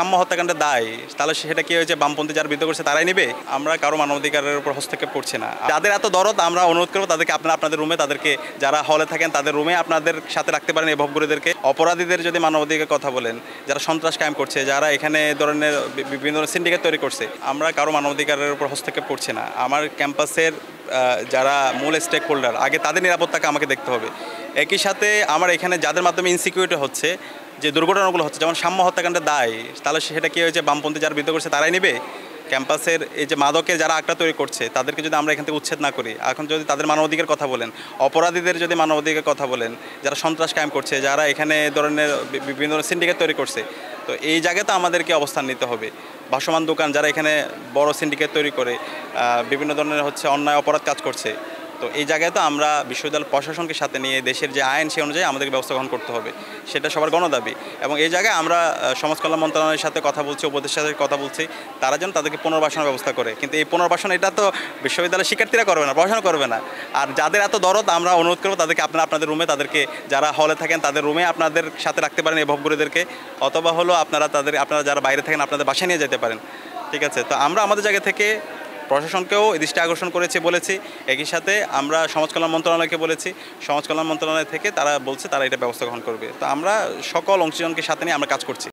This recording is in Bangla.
সাম্য হত্যাকাণ্ডের দায়, তাহলে সেটা কি হয়েছে বামপন্থী যারা বিরোধিতা করছে তারাই নেবে? আমরা কারো মানবাধিকারের উপর হস্তক্ষেপ করছি না। যাদের এত দরদ আমরা অনুরোধ করবো তাদেরকে আপনারা আপনাদের রুমে, তাদেরকে যারা হলে থাকেন তাদের রুমে আপনাদের সাথে রাখতে পারেন। এই ভবঘুরেদেরকে, অপরাধীদের যদি মানবাধিকার কথা বলেন, যারা সন্ত্রাস কায়েম করছে, যারা এখানে ধরনের বিভিন্ন ধরনের সিন্ডিকেট তৈরি করছে, আমরা কারো মানবাধিকারের উপর হস্তক্ষেপ করছি না। আমার ক্যাম্পাসের যারা মূল স্টেক হোল্ডার, আগে তাদের নিরাপত্তাকে আমাকে দেখতে হবে। একই সাথে আমার এখানে যাদের মাধ্যমে ইনসিকিউরিটি হচ্ছে, যে দুর্ঘটনাগুলো হচ্ছে, যেমন সাম্য হত্যাকাণ্ডের দায়, তাহলে সেটা কি হয়েছে বামপন্থী যারা বিরোধিতা করছে তারাই নেবে? ক্যাম্পাসের এই যে মাদকের যারা আঁকড়া তৈরি করছে তাদেরকে যদি আমরা এখান থেকে উচ্ছেদ না করি, এখন যদি তাদের মানবাধিকার কথা বলেন, অপরাধীদের যদি মানবাধিকার কথা বলেন, যারা সন্ত্রাস কায়েম করছে, যারা এখানে ধরনের বিভিন্ন ধরনের সিন্ডিকেট তৈরি করছে, তো এই জায়গাতে আমাদেরকে অবস্থান নিতে হবে। ভাসমান দোকান যারা এখানে বড় সিন্ডিকেট তৈরি করে বিভিন্ন ধরনের অন্যায় অপরাধ কাজ করছে, তো এই জায়গায় তো আমরা বিশ্ববিদ্যালয় প্রশাসনকে সাথে নিয়ে দেশের যে আইন সেই অনুযায়ী আমাদেরকে ব্যবস্থা গ্রহণ করতে হবে, সেটা সবার গণদাবি। এবং এই জায়গায় আমরা সমাজ কল্যাণ মন্ত্রণালয়ের সাথে কথা বলছি, উপদেষ্টার সাথে কথা বলছি, তারা যেন তাদেরকে পুনর্বাসনের ব্যবস্থা করে। কিন্তু এই পুনর্বাসন এটা তো বিশ্ববিদ্যালয়ের শিক্ষার্থীরা করবে না, প্রশাসন করবে না। আর যাদের এত দরদ আমরা অনুরোধ করবো তাদেরকে আপনারা আপনাদের রুমে, তাদেরকে যারা হলে থাকেন তাদের রুমে আপনাদের সাথে রাখতে পারেন এই ভবঘুরেদেরকে, অথবা আপনারা যারা বাইরে থাকেন আপনাদের বাসায় নিয়ে যেতে পারেন। ঠিক আছে? তো আমরা আমাদের জায়গা থেকে প্রশাসনকেও দৃষ্টি আকর্ষণ বলেছি। একই সাথে আমরা সমাজ কল্যাণ মন্ত্রণালয়কে বলেছি, সমাজ কল্যাণ মন্ত্রণালয় থেকে তারা বলছে তারা এটা ব্যবস্থা গ্রহণ করবে। তো আমরা সকল অংশীজনকে সাথে নিয়ে আমরা কাজ করছি।